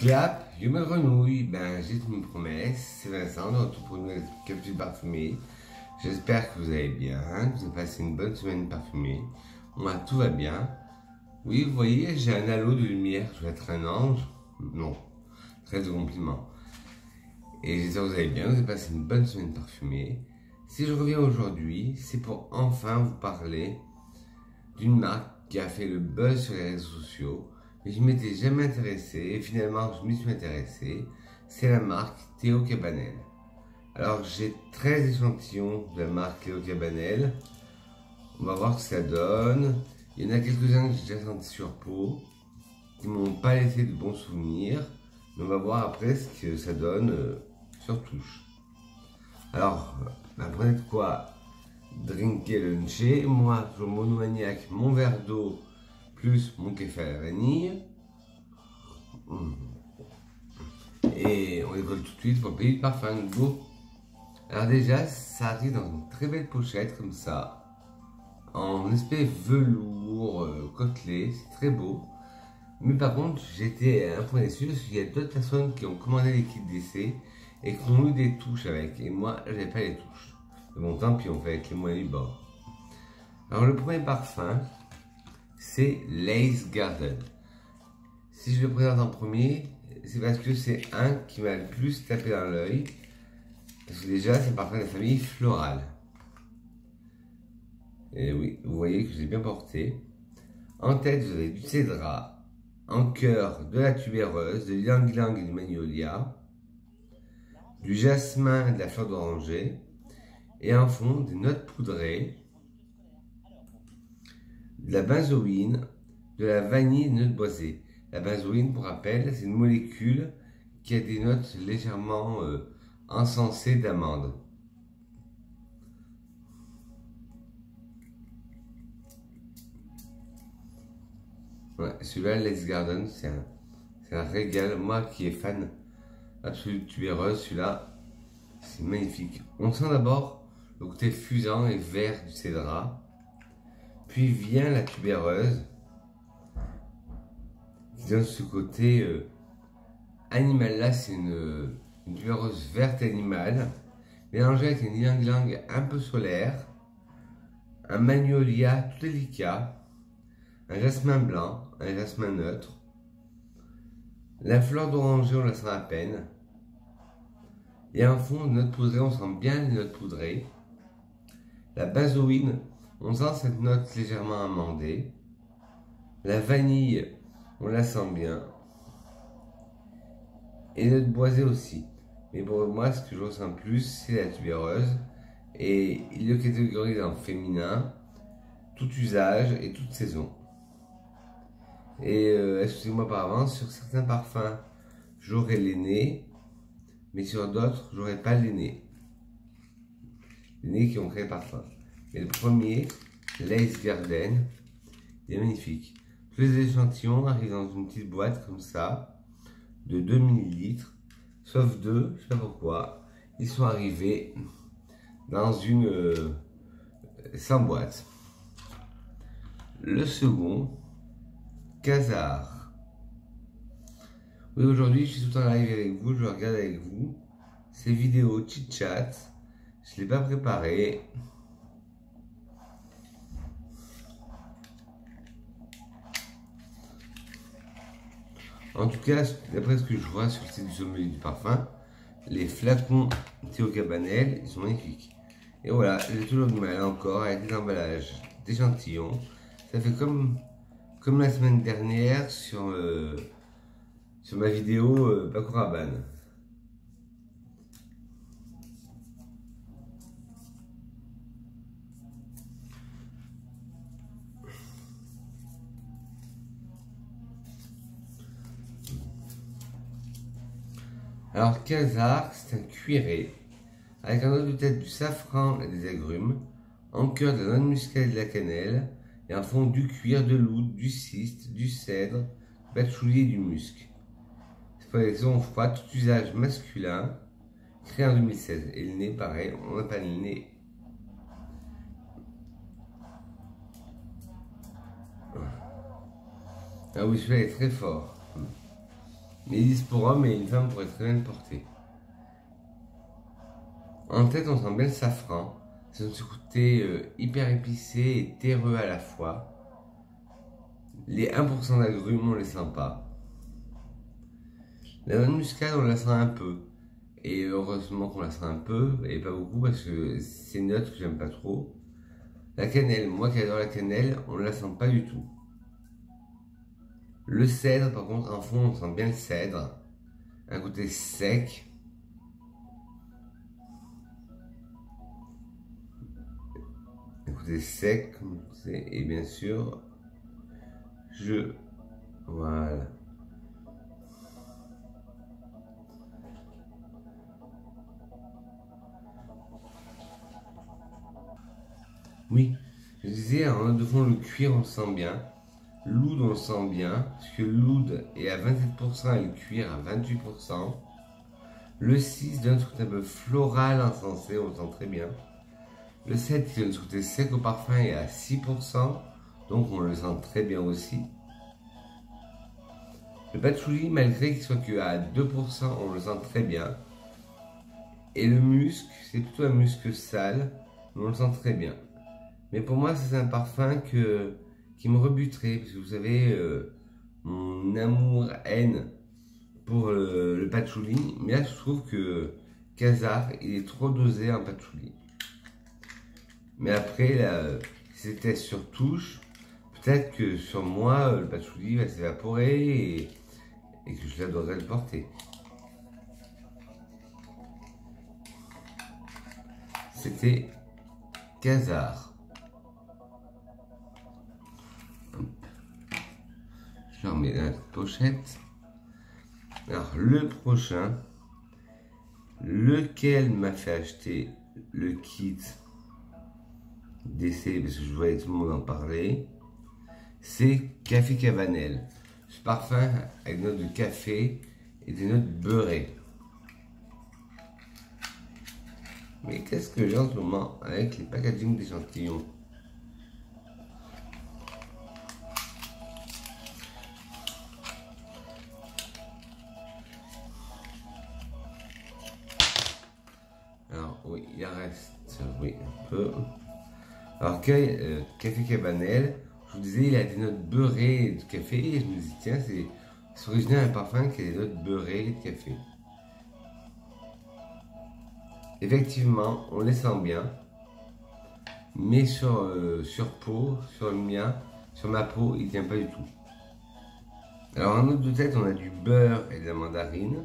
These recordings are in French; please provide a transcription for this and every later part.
Clap, yo me grenouille, ben j'ai une promesse, c'est Vincent, de retour pour une nouvelle capsule parfumée. J'espère que vous allez bien, que vous avez passé une bonne semaine parfumée. Moi, tout va bien. Oui, vous voyez, j'ai un halo de lumière, je vais être un ange. Non, très de compliments. Et j'espère que vous allez bien, vous avez passé une bonne semaine parfumée. Si je reviens aujourd'hui, c'est pour enfin vous parler d'une marque qui a fait le buzz sur les réseaux sociaux, mais je ne m'étais jamais intéressé, et finalement je m'y suis intéressé. C'est la marque Théo Cabanel. Alors j'ai 13 échantillons de la marque Théo Cabanel. On va voir ce que ça donne. Il y en a quelques-uns que j'ai déjà sentis sur peau, qui ne m'ont pas laissé de bons souvenirs, mais on va voir après ce que ça donne sur touche. Alors, prenez de quoi drinker luncher. Moi, je monomaniaque, mon verre d'eau plus mon café à la vanille. Et on décolle tout de suite pour le pays du parfum. Go. Alors déjà, ça arrive dans une très belle pochette comme ça, en espèce velours côtelé, c'est très beau. Mais par contre, j'étais un peu déçu parce qu'il y a d'autres personnes qui ont commandé les kits d'essai et qui ont eu des touches avec. Et moi, j'avais pas les touches. Mais bon, tant pis, on fait avec les moyens du bord. Alors le premier parfum, c'est Lace Garden. Si je le présente en premier, c'est parce que c'est un qui m'a le plus tapé dans l'œil. Parce que déjà, c'est un parfum de la famille florale. Et oui, vous voyez que je l'ai bien porté. En tête, vous avez du cédrat. En cœur, de la tubéreuse, de l'ylang-ylang et du magnolia. Du jasmin et de la fleur d'oranger. Et en fond, des notes poudrées. De la benzoïne, de la vanille et des notes boisées. La benzoïne, pour rappel, c'est une molécule qui a des notes légèrement encensées d'amande. Ouais, celui-là, Let's Garden, c'est un régal. Moi qui est fan absolu de tubéreuse, celui-là, c'est magnifique. On sent d'abord le côté fusant et vert du cédrat. Puis vient la tubéreuse, qui donne ce côté animal. Là, c'est une tubéreuse verte animale, mélangée avec un ylang-ylang un peu solaire, un magnolia tout délicat, un jasmin blanc, un jasmin neutre. La fleur d'oranger, on la sent à peine. Et en fond, de notes poudrées, on sent bien les notes poudrées. La benzoïne, on sent cette note légèrement amandée. La vanille, on la sent bien. Et les notes boisées aussi. Mais pour moi, ce que je ressens plus, c'est la tubéreuse. Et il le catégorise en féminin, tout usage et toute saison. Et excusez-moi par avance, sur certains parfums, j'aurai les nez, mais sur d'autres, j'aurai pas les nez. Les nez qui ont créé le parfum. Mais le premier, Lace Garden, il est magnifique. Tous les échantillons arrivent dans une petite boîte comme ça, de 2 ml, sauf deux, je sais pas pourquoi. Ils sont arrivés dans une sans boîte. Le second, Khazar. Oui, aujourd'hui, je suis tout en live avec vous, je regarde avec vous ces vidéos chit-chat. Je ne l'ai pas préparé. En tout cas, d'après ce que je vois sur le site du sommelier du parfum, les flacons Théo Cabanel, ils sont magnifiques. Et voilà, j'ai toujours du mal encore avec des emballages d'échantillons. Ça fait comme la semaine dernière sur ma vidéo Paco Rabanne. Alors Khazar, c'est un cuiré avec un autre de tête du safran et des agrumes, en cœur de la noix muscade et de la cannelle, et en fond du cuir, de l'oud, du ciste, du cèdre, du patchouli et du musc. C'est pour les saisons froides, tout usage masculin, créé en 2016. Et le nez, pareil, on n'a pas le nez. Ah oui, celui-là est très fort. Mais ils disent pour homme et une femme pourrait très bien le porter. En tête, on sent bien le safran. C'est ce côté hyper épicé et terreux à la fois. Les 1% d'agrumes, on les sent pas. La noix de muscade, on la sent un peu. Et heureusement qu'on la sent un peu, et pas beaucoup, parce que c'est une note que j'aime pas trop. La cannelle, moi qui adore la cannelle, on ne la sent pas du tout. Le cèdre, par contre, en fond, on sent bien le cèdre. Un côté sec. Un côté sec, et bien sûr, voilà. Oui, je disais, en note de fond, le cuir, on le sent bien. L'oud, on le sent bien, parce que l'oud est à 27% et le cuir à 28%. Le 6 donne ce côté un peu floral, insensé, on le sent très bien. Le 7 qui donne ce côté sec au parfum est à 6%, donc on le sent très bien aussi. Le patchouli, malgré qu'il soit que à 2%, on le sent très bien. Et le musc, c'est plutôt un musc sale, mais on le sent très bien. Mais pour moi, c'est un parfum qui me rebuterait, parce que vous savez, mon amour-haine pour le patchouli. Mais là, je trouve que Khazar, il est trop dosé en patchouli. Mais après, là, si c'était sur touche, peut-être que sur moi, le patchouli va s'évaporer et que je l'adorerais le porter. C'était Khazar. Je le remets dans la pochette. Alors, le prochain, lequel m'a fait acheter le kit d'essai, parce que je voyais tout le monde en parler, c'est Café Cabanel. Ce parfum avec des notes de café et des notes beurrées. Mais qu'est-ce que j'ai en ce moment avec les packaging d'échantillons? Alors oui, il en reste, oui, un peu. Alors Café Cabanel, je vous disais, il a des notes beurrées de café, et je me dis, tiens, c'est original un parfum qui a des notes beurrées de café. Effectivement, on les sent bien, mais sur peau, sur le mien, sur ma peau, il ne tient pas du tout. Alors en note de tête, on a du beurre et de la mandarine.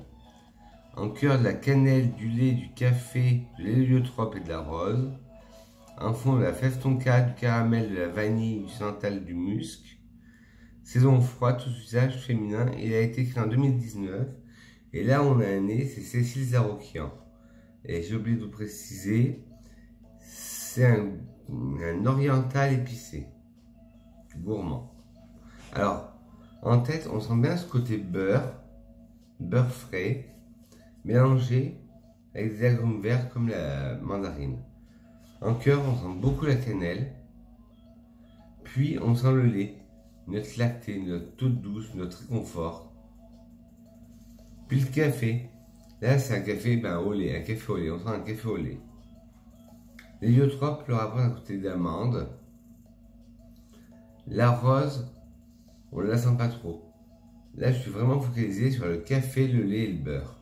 En cœur, de la cannelle, du lait, du café, de l'héliotrope et de la rose. En fond, de la fève tonka, du caramel, de la vanille, du santal, du musc. Saison froide, tout usage féminin. Il a été créé en 2019. Et là, on a un nez, c'est Cécile Zarokian. Et j'ai oublié de vous préciser, c'est un oriental épicé, gourmand. Alors, en tête, on sent bien ce côté beurre frais, mélangé avec des agrumes verts comme la mandarine. En cœur, on sent beaucoup la cannelle, puis on sent le lait, une note lactée, une note toute douce, une note réconfort. Puis le café. Là, c'est un café au lait, un café au lait, on sent un café au lait. L'héliotrope, le rapport d'un côté d'amande. La rose, on ne la sent pas trop. Là, je suis vraiment focalisé sur le café, le lait et le beurre.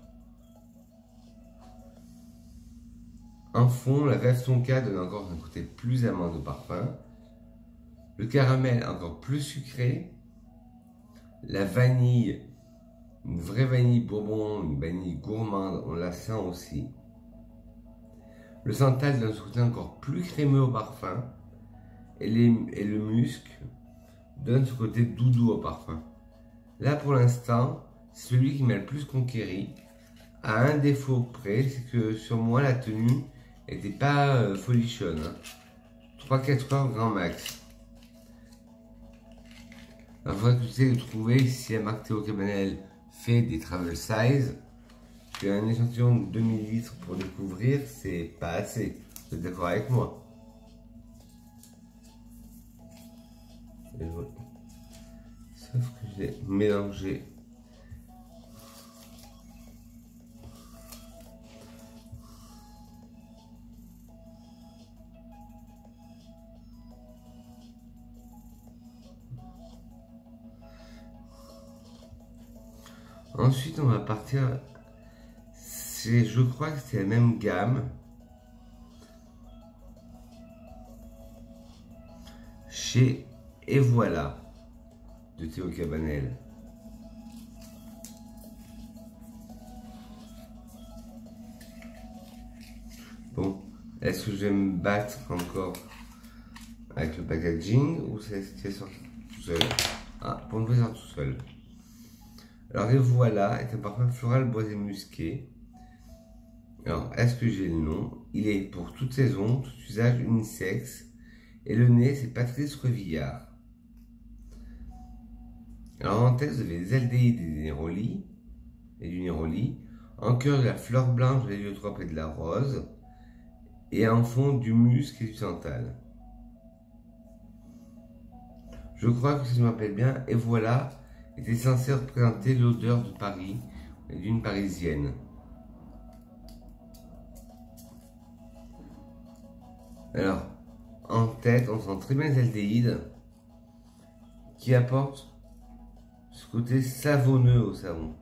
En fond, la fève tonka donne encore un côté plus amande au parfum. Le caramel encore plus sucré. La vanille, une vraie vanille bourbon, une vanille gourmande, on la sent aussi. Le santal donne ce côté encore plus crémeux au parfum. Et le musc donne ce côté doudou au parfum. Là, pour l'instant, c'est celui qui m'a le plus conquéri. À un défaut près, c'est que sur moi, la tenue n'était pas folichonne. 3-4 heures grand max. Alors, il faudrait que j'essaie de trouver si la marque Théo Cabanel fait des travel size. Un échantillon de 2000 litres pour découvrir, c'est pas assez. Vous êtes d'accord avec moi? Sauf que j'ai mélangé Ensuite, on va partir. Je crois que c'est la même gamme. Chez Et voilà de Théo Cabanel. Bon, est-ce que je vais me battre encore avec le packaging ou c'est sorti tout seul? Ah, pour une fois, c'est tout seul. Alors, Et voilà est un parfum floral boisé musqué. Alors, est-ce que j'ai le nom? Il est pour toute saison, tout usage unisexe. Et le nez, c'est Patrice Revillard. Alors, en tête, vous avez des aldéhydes et du néroli. En cœur, de la fleur blanche, de l'héliotrope et de la rose. Et en fond, du musc et du santal. Je crois que si je me rappelle bien, Et voilà était censé représenter l'odeur de Paris et d'une Parisienne. Alors, en tête, on sent très bien les aldéhydes qui apportent ce côté savonneux au savon.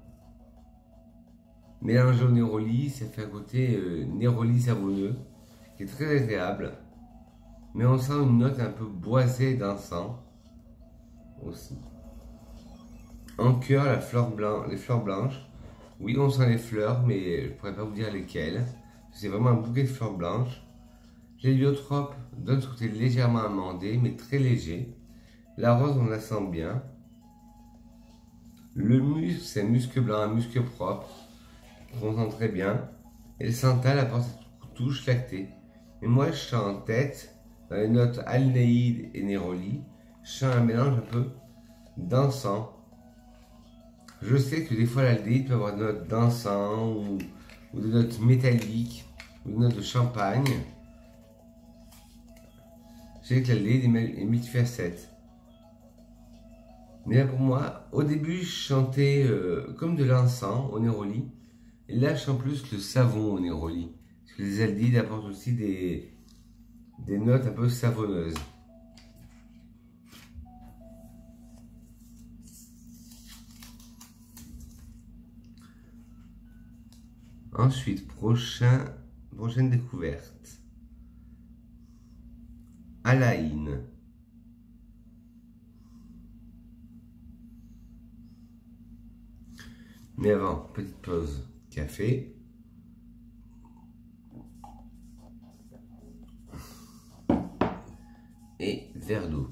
Mélangé au néroli, ça fait un côté néroli savonneux qui est très agréable. Mais on sent une note un peu boisée d'encens aussi. En cœur, les fleurs blanches. Oui, on sent les fleurs, mais je ne pourrais pas vous dire lesquelles. C'est vraiment un bouquet de fleurs blanches. L'héliotrope donne ce côté légèrement amandé, mais très léger. La rose, on la sent bien. Le musc, c'est un musc blanc, un musc propre, qu'on sent très bien. Et le santal apporte cette touche lactée. Et moi, je sens en tête, dans les notes aldéhyde et néroli, je sens un mélange un peu d'encens. Je sais que des fois, l'aldéhyde peut avoir des notes d'encens ou des notes métalliques ou des notes de champagne. Je sais que l'aldéhyde est multifacette. Mais là, pour moi, au début, je chantais comme de l'encens au néroli. Et là, je sens plus le savon au néroli. Parce que les aldéhydes apportent aussi des notes un peu savonneuses. Ensuite, prochaine découverte. Alaïne. Mais avant, petite pause café. Et verre d'eau.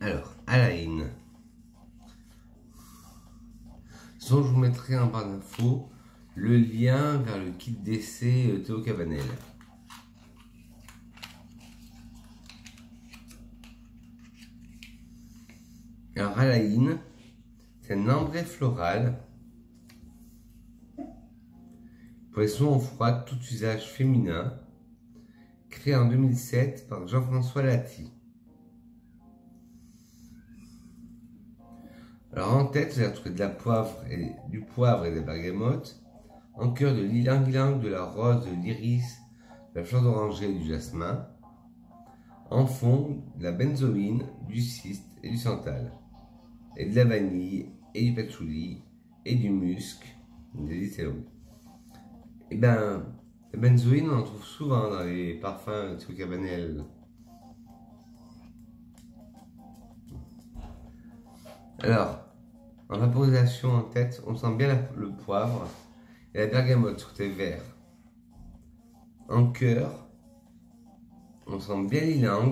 Alors, Alaïne. Sinon, je vous mettrai en barre d'infos le lien vers le kit d'essai Théo Cabanel. Alors, Alaïne, c'est un ambré floral pour les soins froids de tout usage féminin, créé en 2007 par Jean-François Lati. Alors en tête, vous allez retrouver du poivre et des bergamotes, en cœur de l'ilang-ilang, de la rose, de l'iris, de la fleur d'oranger et du jasmin, en fond, de la benzoïne, du cyste et du santal, et de la vanille, et du patchouli, et du musc, Et bien, la benzoïne, on en trouve souvent dans les parfums de Théo Cabanel. Alors, en vaporisation en tête, on sent bien le poivre et la bergamote côté vert. En cœur, on sent bien l'ilang,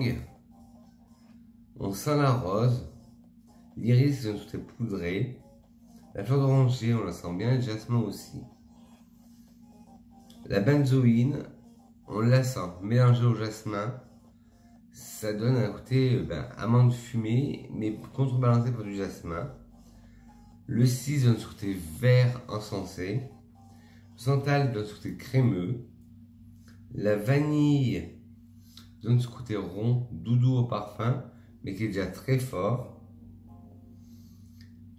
on sent la rose, l'iris tout est poudré, la fleur d'oranger, on la sent bien, le jasmin aussi. La benzoïne, on la sent mélangée au jasmin, ça donne un côté amande fumée, mais contrebalancé par du jasmin. Le cyste donne ce côté vert encensé. Le santal donne ce côté crémeux. La vanille donne ce côté rond, doudou au parfum, mais qui est déjà très fort.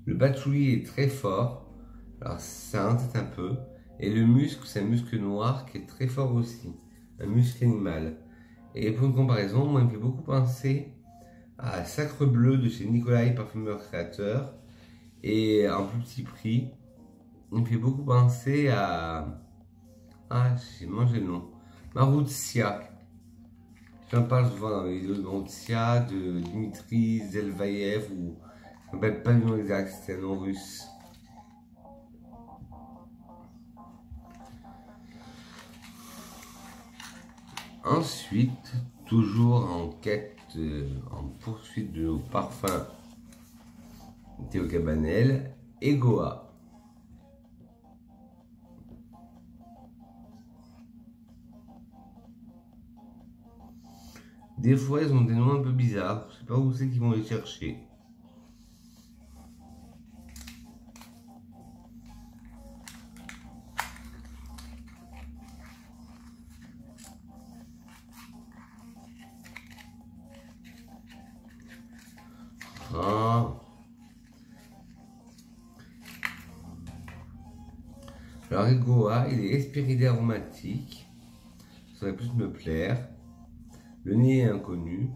Le patchouli est très fort, alors ça entête un peu. Et le musc, c'est un musc noir qui est très fort aussi, un musc animal. Et pour une comparaison, moi, il me fait beaucoup penser à Sacre Bleu de chez Nicolai, parfumeur créateur. Et en plus petit prix, il me fait beaucoup penser à... Ah, j'ai mangé le nom. Maruzia. J'en parle souvent dans les vidéos de Maruzia, de Dmitri Zelvaïev, ou je ne me rappelle pas le nom exact, c'est un nom russe. Ensuite, toujours en quête, en poursuite de nos parfums Théo Cabanel, Egoa. Des fois, ils ont des noms un peu bizarres. Je sais pas où c'est qu'ils vont les chercher. Ah. Alors, Egoa, il est espéridé aromatique. Ça va plus me plaire. Le nez est inconnu.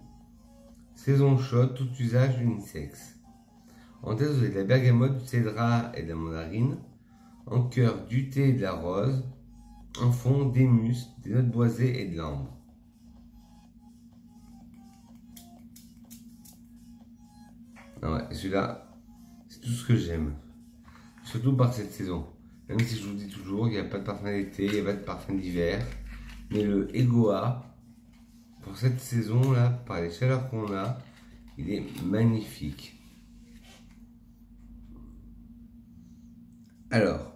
Saison chaude, tout usage unisexe. En tête, vous avez de la bergamote, du cédrat et de la mandarine. En cœur, du thé et de la rose. En fond, des muscs, des notes boisées et de l'ambre. Ah ouais, celui-là, c'est tout ce que j'aime. Surtout par cette saison. Même si je vous dis toujours, il n'y a pas de parfum d'été, il n'y a pas de parfum d'hiver. Mais le Egoa, pour cette saison-là, par les chaleurs qu'on a, il est magnifique. Alors,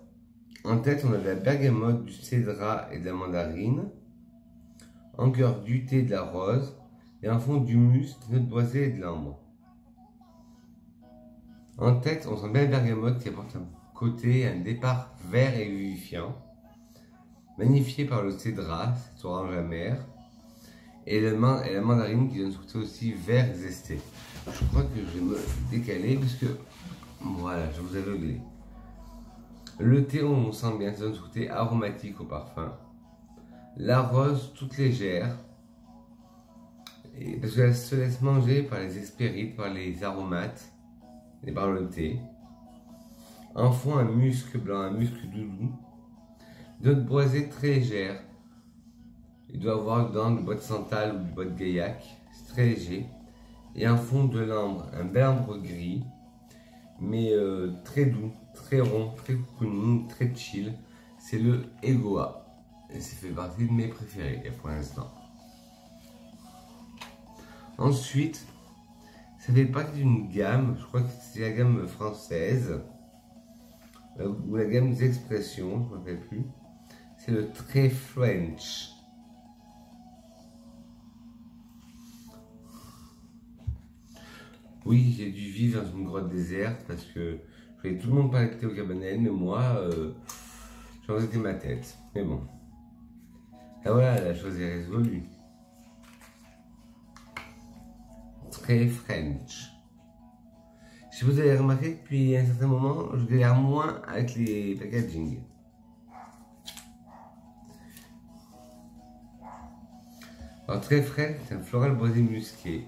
en tête, on a de la bergamote, du cédrat et de la mandarine. En cœur, du thé et de la rose. Et en fond, du musc, des notes boisées et de l'ambre. En tête, on sent bien la bergamote qui apporte un côté, un départ vert et vivifiant. Magnifié par le cédrat, cette orange amère. Et la mandarine qui donne ce côté aussi vert et zesté. Je crois que je vais me décaler parce que, voilà, je vous aveuglé. Le thé, on sent bien, ça donne ce côté aromatique au parfum. La rose, toute légère. Et parce qu'elle se laisse manger par les hespérides, par les aromates et par le thé. En fond, un musc blanc, un musc doudou. Notes boisées très légères. Il doit avoir dedans du bois de santal ou du bois de gaillac. C'est très léger. Et en fond de l'ambre, un bel ambre gris. Mais très doux, très rond, très cocooning, très chill. C'est le Egoa. Et ça fait partie de mes préférés pour l'instant. Ensuite, ça fait partie d'une gamme, je crois que c'est la gamme française, ou la gamme des expressions, je ne me rappelle plus. C'est le Très French. Oui, j'ai dû vivre dans une grotte déserte parce que je voyais tout le monde parler de Théo Cabanel, mais moi, j'en faisais ma tête. Mais bon. Ah voilà, la chose est résolue. Très French. Si vous avez remarqué, depuis un certain moment, je galère moins avec les packaging. Alors, Très French, c'est un floral boisé musqué.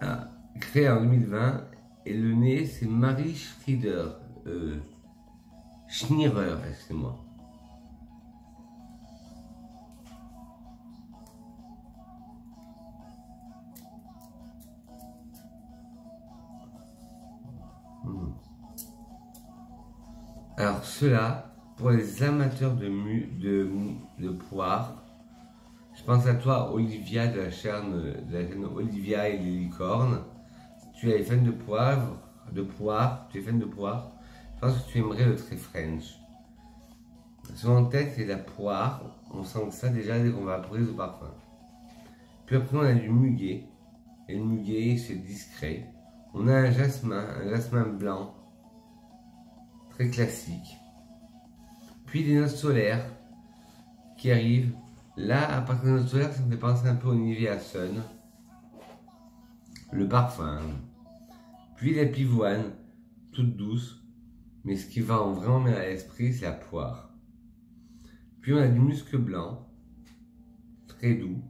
Ah, créé en 2020, et le nez, c'est Marie Schnierer, excusez-moi. Alors cela, pour les amateurs de poire, je pense à toi Olivia de la chaîne Olivia et les licornes. Si tu es fan de poire, tu es fan de poire, je pense que tu aimerais le Très French. Sur en tête, c'est la poire, on sent que ça déjà dès qu'on va vaporise au parfum. Puis après on a du muguet, et le muguet c'est discret. On a un jasmin blanc, très classique. Puis des notes solaires qui arrivent. Là, à partir des notes solaires, ça me fait penser un peu au Nivea Sun. Le parfum. Puis la pivoine, toute douce. Mais ce qui va vraiment bien à l'esprit, c'est la poire. Puis on a du musc blanc, très doux.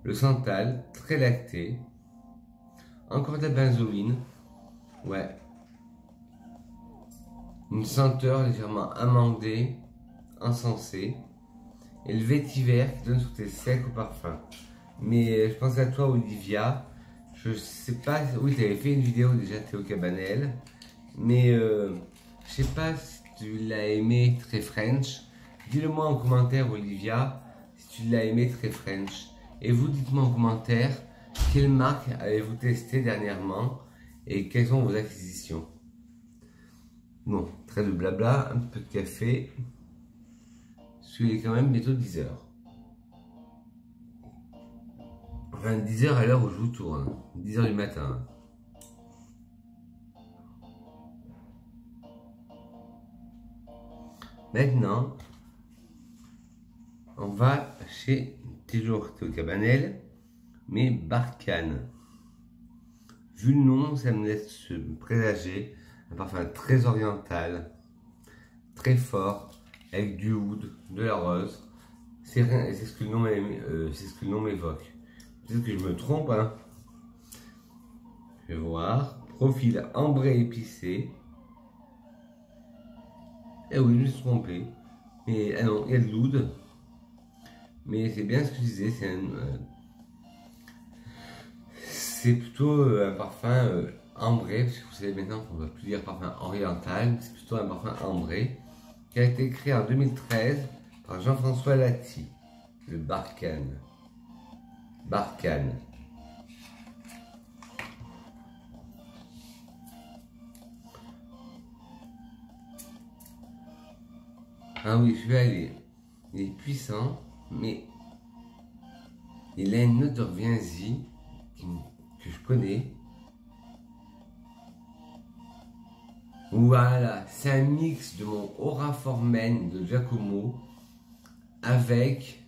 Le santal, très lacté. Encore de la benzoïne. Ouais. Une senteur légèrement amandée, encensée. Et le vétiver qui donne ce côté sec au parfum. Mais je pense à toi, Olivia. Je sais pas. Oui, tu avais fait une vidéo déjà, Théo Cabanel. Mais je sais pas si tu l'as aimé très French. Dis-le moi en commentaire, Olivia, si tu l'as aimé très French. Et vous, dites-moi en commentaire quelle marque avez-vous testé dernièrement et quelles sont vos acquisitions. Bon, très de blabla, un peu de café. Il est quand même bientôt 10 h. Enfin, 10 h à l'heure où je vous tourne. 10 h du matin. Maintenant, on va chez toujours Théo Cabanel, mais Barkhane. Vu le nom, ça me laisse présager un parfum très oriental, très fort, avec du oud, de la rose. C'est ce que le nom m'évoque. Peut-être que je me trompe, hein. Je vais voir. Profil ambré épicé. Eh oui, je me suis trompé. Mais ah non, il y a de l'oud. Mais c'est bien ce que je disais, c'est plutôt un parfum ambré, parce que vous savez maintenant qu'on ne va plus dire parfum oriental, c'est plutôt un parfum ambré, qui a été créé en 2013 par Jean-François Lati, le Barkhane. Barkhane. Ah oui, celui-là, il est puissant, mais il a une odeur viens-y que je connais. Voilà, c'est un mix de mon Aura Formen de Giacomo avec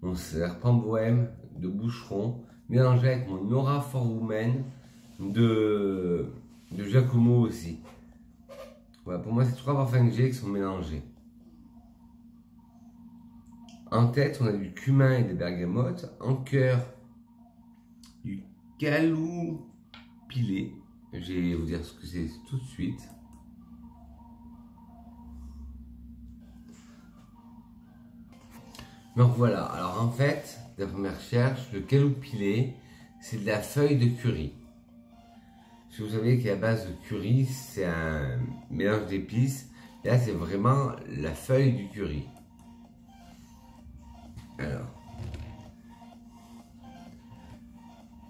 mon Serpent Bohème de Boucheron, mélangé avec mon Aura for Women de Giacomo aussi. Voilà, pour moi, c'est 3 parfums que j'ai qui sont mélangés. En tête, on a du cumin et des bergamotes. En cœur, du calou pilé. Je vais vous dire ce que c'est tout de suite. Donc voilà, alors en fait, la première recherche, le calou pilé, c'est de la feuille de curry. Si vous savez qu'à base de curry, c'est un mélange d'épices, là c'est vraiment la feuille du curry. Alors,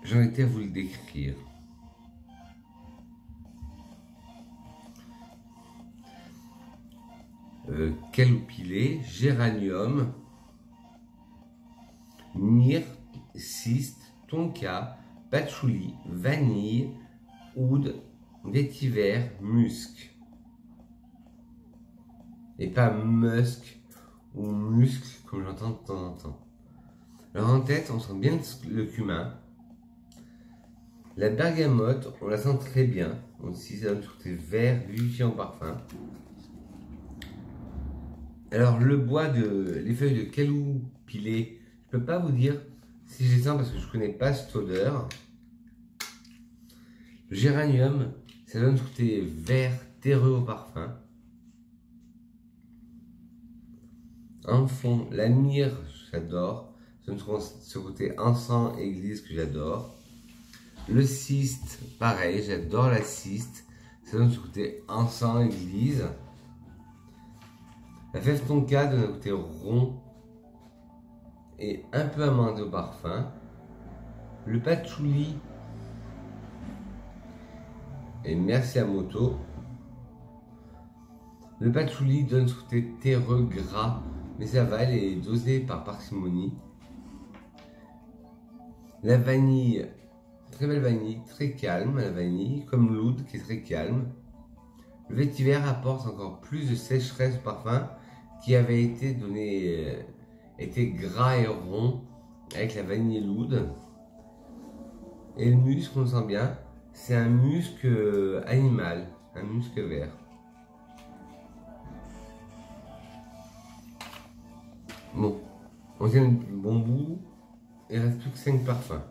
j'en étais à vous le décrire. Calou pilé, géranium, myrrhe, cyste, tonka, patchouli, vanille, oud, vétiver, musc. Et pas musk ou muscle comme j'entends de temps en temps. Alors en tête, on sent bien le cumin. La bergamote, on la sent très bien. Aussi, ça donne tout côté vert, vivifiant parfum. Alors le bois les feuilles de calou pilé, je peux pas vous dire si je les sens parce que je connais pas cette odeur. Le géranium, ça donne ce côté vert terreux au parfum. En fond, la myrrhe, j'adore. Ça donne ce côté encens église que j'adore. Le cyste, pareil, j'adore la cyste. Ça donne ce côté encens église. La fève tonka donne un côté rond et un peu amandé au parfum. Le patchouli et merci à Moto. Le patchouli donne ce côté terreux gras, mais ça va, elle est dosée par parcimonie. La vanille, très belle vanille, très calme, la vanille, comme l'oud qui est très calme. Le vétiver apporte encore plus de sécheresse au parfum qui avait été donné, était gras et rond avec la vanille et l'oud. Et le musc, on le sent bien. C'est un musc animal, un musc vert. Bon, on tient le bon bout, il ne reste plus que 5 parfums.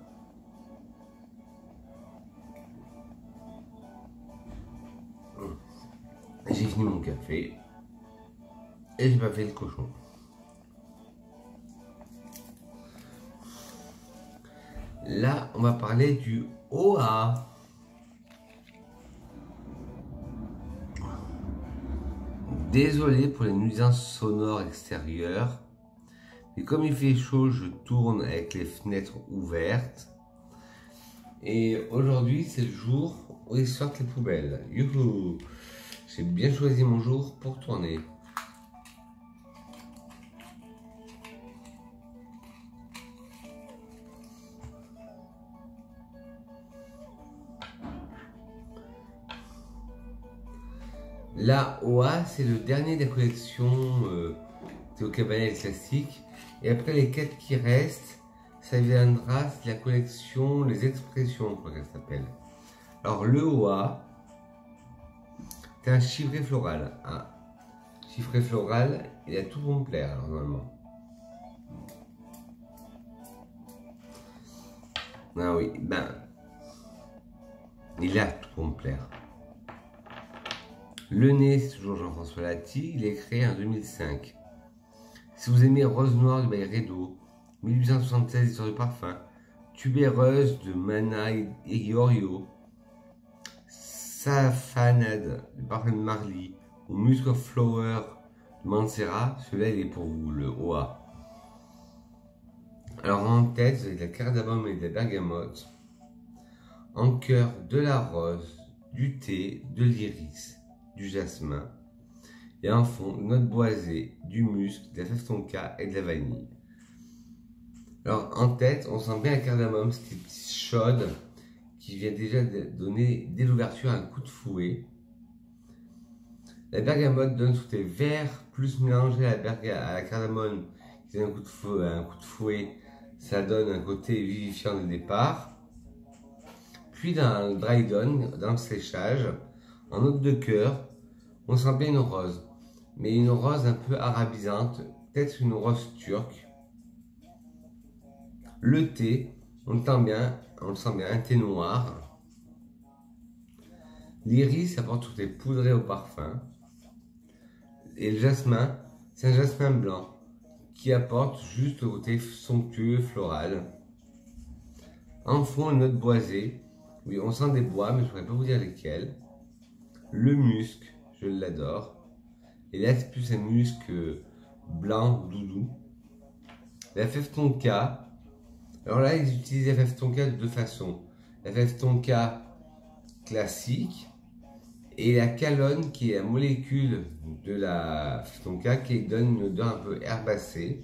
J'ai fini mon café et j'ai pas fait le cochon. Là, on va parler du OA. Désolé pour les nuisances sonores extérieures, mais comme il fait chaud, je tourne avec les fenêtres ouvertes. Et aujourd'hui, c'est le jour où ils sortent les poubelles. Youhou! J'ai bien choisi mon jour pour tourner. La OA, c'est le dernier de la collection Théo Cabanel classique. Et après les 4 qui restent, ça viendra de la collection Les Expressions, je crois qu'elle s'appelle. Alors le OA, c'est un chiffré floral. Un chiffré floral, il a tout pour me plaire, alors, normalement. Ah oui, ben, il a tout pour me plaire. Le nez, c'est toujours Jean-François Lati, il est créé en 2005. Si vous aimez Rose Noire de Bayredo, 1876 Histoire de parfum, Tubéreuse de Mana et Iorio, Safanade, le parfum de Marly, ou Musk of Flower de Mancera, celui-là il est pour vous, le OA. Alors en tête, vous avez de la cardamome et de la bergamote, en cœur de la rose, du thé, de l'iris, du jasmin, et en fond, noix de boisée, du musc, de la fève tonka et de la vanille. Alors en tête, on sent bien la cardamome, cette petite chaude qui vient déjà donner dès l'ouverture un coup de fouet. La bergamote donne ce côté vert, plus mélangé à la cardamome qui donne un coup de fouet, ça donne un côté vivifiant dès le départ. Puis dans le dry down, dans le séchage, en note de cœur, on sent bien une rose, mais une rose un peu arabisante, peut-être une rose turque. Le thé, on le sent bien, un thé noir. L'iris apporte tout est poudré au parfum. Et le jasmin, c'est un jasmin blanc qui apporte juste le côté somptueux, floral. En fond, une note boisée. Oui, on sent des bois, mais je ne pourrais pas vous dire lesquels. Le musc, je l'adore. Et là, c'est plus un musc blanc, doudou. La fève tonka. Alors là, ils utilisent la fève tonka de deux façons. La fève tonka classique et la calonne qui est la molécule de la fève tonka qui donne une odeur un peu herbacée.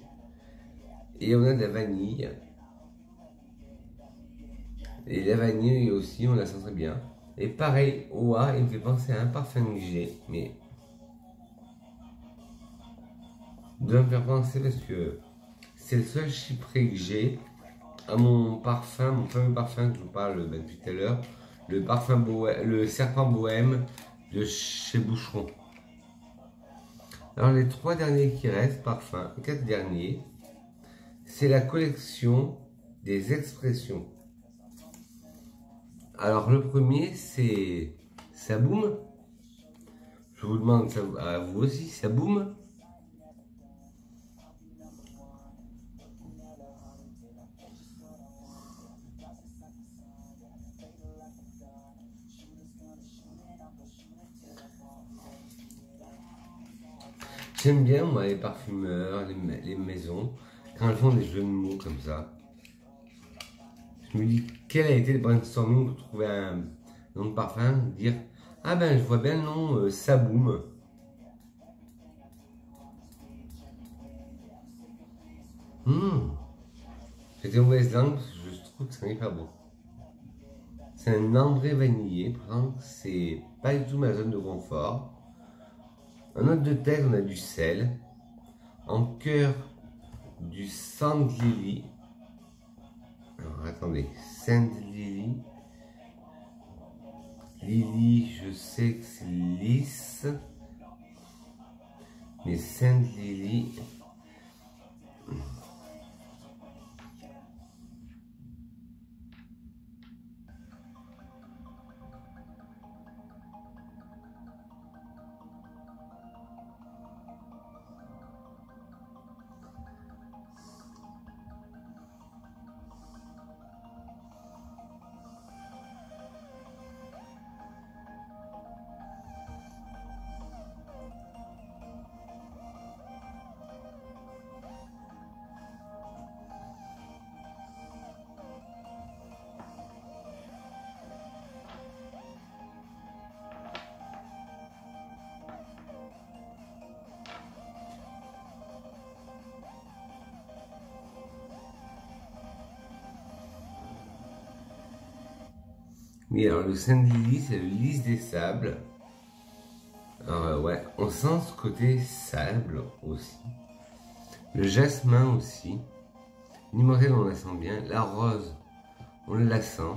Et on a de la vanille. Et la vanille aussi, on la sent très bien. Et pareil, OA, il me fait penser à un parfum que j'ai, mais il doit me faire penser parce que c'est le seul chypré que j'ai à mon parfum, mon fameux parfum que je vous parle depuis tout à l'heure, le parfum le serpent bohème de chez Boucheron. Alors les 3 derniers qui restent, parfums, 4 derniers, c'est la collection des expressions. Alors le premier c'est Saboum. Je vous demande à vous aussi, Saboum. J'aime bien moi les parfumeurs, les maisons, quand elles font des jeux de mots comme ça. Je me dis, quel a été le brainstorming pour trouver un nom de parfum, dire, ah ben je vois bien le nom Saboum. J'étais mauvaise langue parce que je trouve que c'est hyper beau. C'est un ambré vanillé, pourtant c'est pas du tout ma zone de confort. En note de tête, on a du sel. En cœur, du sand lily. Alors attendez, sand lily. Lily, je sais que c'est lisse. Mais Sainte Lily. Oui, alors le Sainte Lily, c'est le lys des sables. Alors ouais, on sent ce côté sable aussi. Le jasmin aussi. L'immortelle, on la sent bien. La rose, on la sent.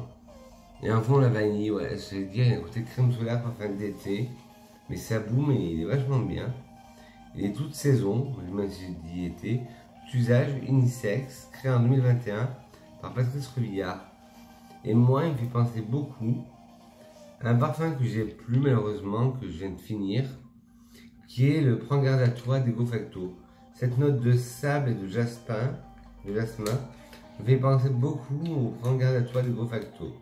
Et en fond, la vanille, ouais, je vais dire, il y a un côté crème solaire pour fin d'été. Mais ça boum et il est vachement bien. Il est toute saison, même si j'ai dit été. Tout usage, unisexe, créé en 2021 par Patrice Revillard. Et moi, il me fait penser beaucoup à un parfum que j'ai plus malheureusement, que je viens de finir, qui est le Prends garde à toi d'Ego Facto. Cette note de sable et de jasmin, me fait penser beaucoup au Prends garde à toi d'Ego Facto.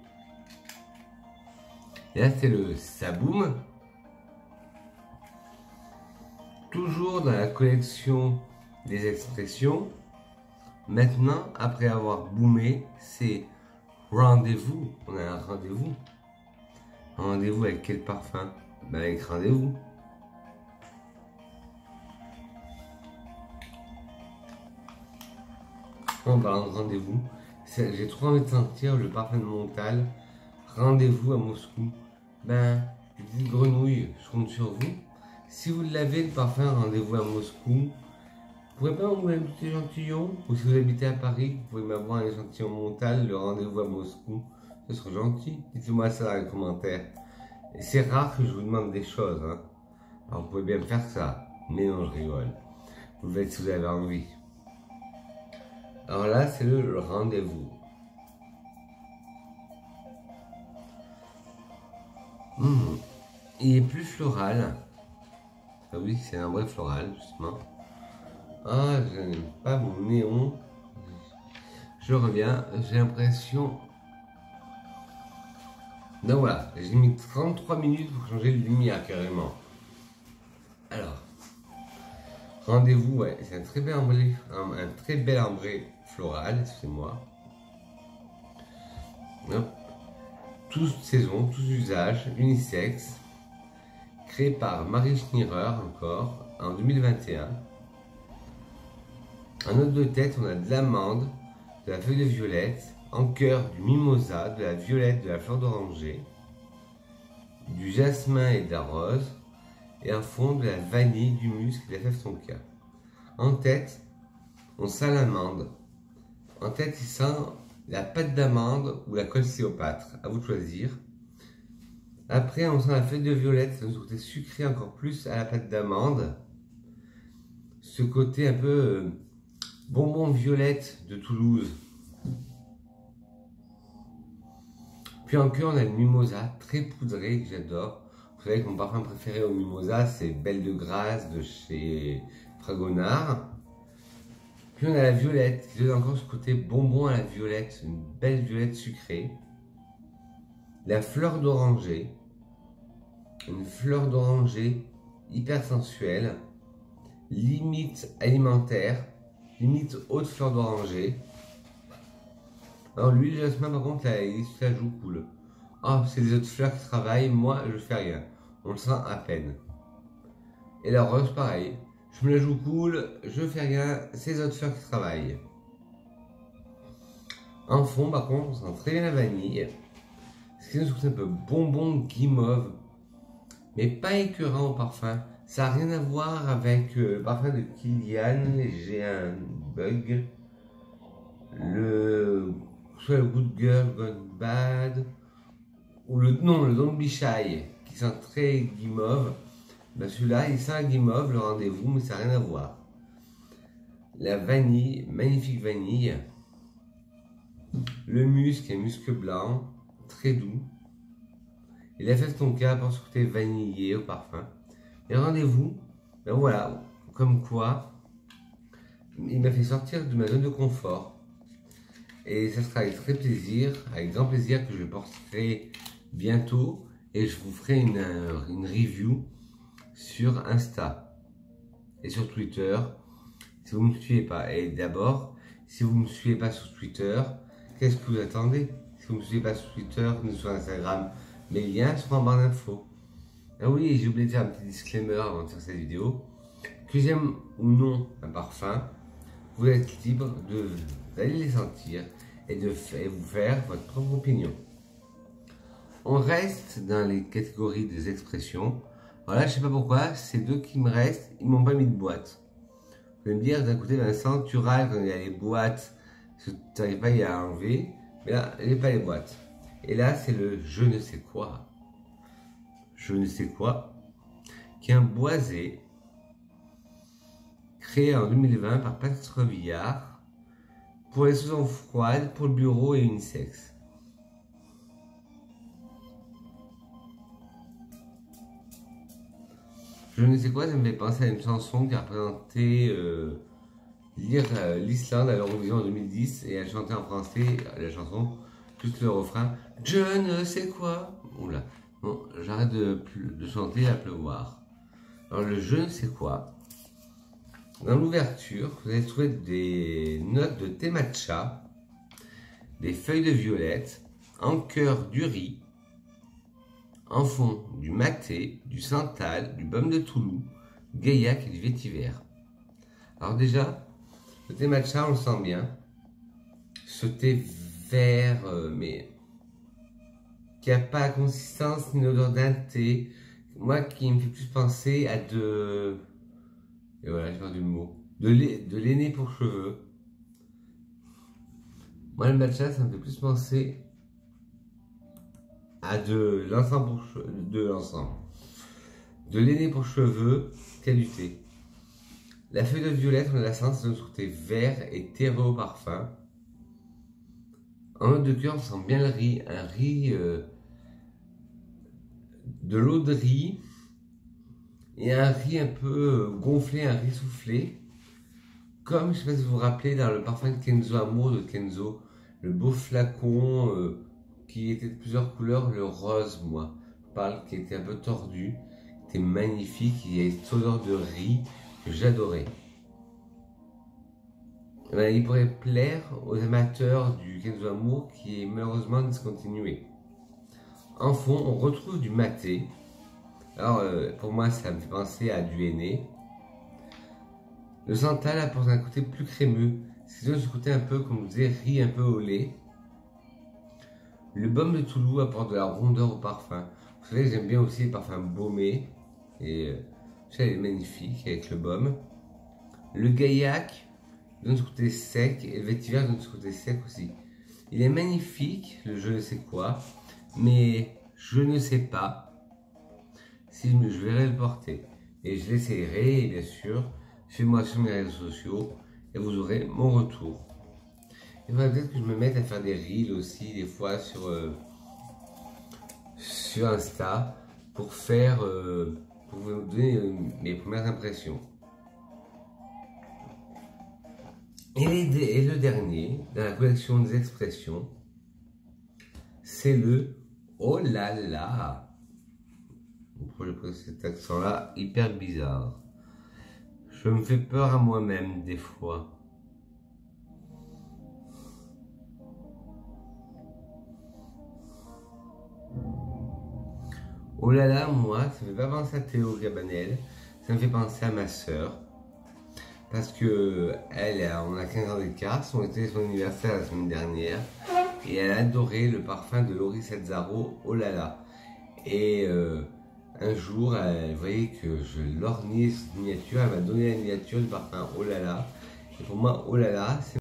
Et là, c'est le Saboum. Toujours dans la collection des expressions. Maintenant, après avoir boomé, c'est rendez-vous. On a un rendez-vous. Un rendez-vous avec quel parfum? Ben avec rendez-vous. En parlant de rendez-vous, j'ai trop envie de sentir le parfum de Montal. Rendez-vous à Moscou. Ben, petite grenouille, je compte sur vous. Si vous l'avez, le parfum Rendez-vous à Moscou, vous pouvez pas m'envoyer un petit échantillon? Ou si vous habitez à Paris, vous pouvez m'avoir un échantillon Montal, le Rendez-vous à Moscou. Ce serait gentil. Dites-moi ça dans les commentaires. Et c'est rare que je vous demande des choses. Hein. Alors vous pouvez bien me faire ça. Mais non, je rigole. Vous le faites si vous avez envie. Alors là, c'est le Rendez-vous. Il est plus floral. Ah oui, c'est un vrai floral, justement. Ah, je n'aime pas mon néon. Je reviens, j'ai l'impression... Donc voilà, j'ai mis 33 minutes pour changer de lumière, carrément. Alors, Rendez-vous, ouais, c'est un très bel ambré floral, excusez-moi. Tous saison, tous usages, unisexe, créé par Marie Schnierer encore en 2021. En note de tête, on a de l'amande, de la feuille de violette, en cœur du mimosa, de la violette, de la fleur d'oranger, du jasmin et de la rose, et en fond de la vanille, du musc et de la fève tonka. En tête, on sent l'amande. En tête, il sent la pâte d'amande ou la colle Cléopâtre, à vous de choisir. Après, on sent la feuille de violette, c'est un côté sucré encore plus à la pâte d'amande. Ce côté un peu bonbon violette de Toulouse. Puis en cœur, on a le mimosa, très poudré, que j'adore. Vous savez que mon parfum préféré au mimosa, c'est Belle de Grâce de chez Fragonard. Puis on a la violette, qui donne encore ce côté bonbon à la violette, une belle violette sucrée. La fleur d'oranger, une fleur d'oranger hyper sensuelle, limite alimentaire, limite haute fleur d'oranger. Alors lui, le jasmin par contre, là, il se la joue cool. Ah, c'est les autres fleurs qui travaillent, moi je fais rien. On le sent à peine. Et la rose, pareil. Je me la joue cool, je fais rien, c'est les autres fleurs qui travaillent. En fond, par contre, on sent très bien la vanille. Ce qui nous trouve un peu bonbon guimauve, mais pas écœurant au parfum. Ça n'a rien à voir avec le parfum de Kilian. J'ai un bug. Soit le Good Girl Gone Bad, ou le Don't Be Shy, qui sent très guimauve. Ben celui-là, il sent la guimauve, le rendez-vous, mais ça n'a rien à voir. La vanille, magnifique vanille. Le musc, un musc blanc, très doux. Et la fève tonka pour ce côté vanillé au parfum. Et rendez-vous, ben voilà, comme quoi, il m'a fait sortir de ma zone de confort. Et ça sera avec très plaisir, avec grand plaisir que je le porterai bientôt. Et je vous ferai une review sur Insta et sur Twitter, si vous ne me suivez pas. Et d'abord, si vous ne me suivez pas sur Twitter, qu'est-ce que vous attendez? Si vous ne me suivez pas sur Twitter, ni sur Instagram, mes liens sont en barre d'infos. Ah oui, j'ai oublié de faire un petit disclaimer avant de faire cette vidéo. Que j'aime ou non un parfum, vous êtes libre d'aller les sentir et de vous faire votre propre opinion. On reste dans les catégories des expressions. Voilà, je sais pas pourquoi, ces deux qui me restent, ils m'ont pas mis de boîte. Vous allez me dire, d'un côté, Vincent, tu râles quand il y a les boîtes, tu n'arrives pas à y enlever, mais là, il n'y a pas les boîtes. Et là, c'est le je ne sais quoi. Je ne sais quoi, qui est un boisé créé en 2020 par Patrice Revillard pour les saisons froides, pour le bureau et unisexe. Je ne sais quoi, ça me fait penser à une chanson qui a représenté l'Islande à l'Eurovision en 2010 et elle chantait en français la chanson, juste le refrain « Je ne sais quoi ». Oula, bon, j'arrête de chanter à pleuvoir. Alors le « je ne sais quoi », dans l'ouverture, vous allez trouver des notes de thé matcha, des feuilles de violette, en cœur du riz, en fond du maté, du santal, du baume de Toulouse, du gaillac et du vétiver. Alors déjà, le thé matcha, on le sent bien. Ce thé vert, mais qui n'a pas la consistance ni l'odeur d'un thé. Moi, qui me fait plus penser à de... Et voilà, j'ai perdu le mot. De l'aîné pour cheveux. Moi, le matcha, ça me fait plus penser à de l'encens pour cheveux. De l'aîné pour cheveux qu'à du thé. La feuille de violette, on a la sens de notre côté vert et terreux au parfum. En note de cœur, on sent bien le riz. Un riz... de l'eau de riz. Et un riz un peu gonflé, un riz soufflé. Comme, je ne sais pas si vous vous rappelez, dans le parfum de Kenzo Amour de Kenzo, le beau flacon qui était de plusieurs couleurs, le rose, moi, je parle, qui était un peu tordu, qui était magnifique, il y avait cette odeur de riz que j'adorais. Ben, il pourrait plaire aux amateurs du Kenzo Amour qui est malheureusement discontinué. En fond, on retrouve du maté. Alors, pour moi, ça me fait penser à du henné. Le santal apporte un côté plus crémeux. C'est ce côté un peu, comme vous disais, riz un peu au lait. Le baume de Toulouse apporte de la rondeur au parfum. Vous savez, j'aime bien aussi les parfums baumés. Et ça, il est magnifique avec le baume. Le gaillac donne ce côté sec et le vétiver donne ce côté sec aussi. Il est magnifique, le je ne sais quoi, mais je ne sais pas si je verrai le porter. Et je l'essayerai, et bien sûr, suivez-moi sur mes réseaux sociaux et vous aurez mon retour. Il faudrait peut-être que je me mette à faire des reels aussi, des fois sur Insta, pour vous donner mes premières impressions. Et le dernier, dans la collection des expressions, c'est le oh là là. Pourquoi j'ai pris cet accent-là hyper bizarre? Je me fais peur à moi-même des fois. Oh là là, moi, ça me fait pas penser à Théo Cabanel, ça me fait penser à ma soeur. Parce que on a 15 ans d'écart, son anniversaire la semaine dernière, et elle a adoré le parfum de Laurie Salzaro, oh là là. Et un jour, elle voyait que je lorgnais cette miniature, elle m'a donné la miniature du parfum oh là là. Et pour moi, oh là là, c'est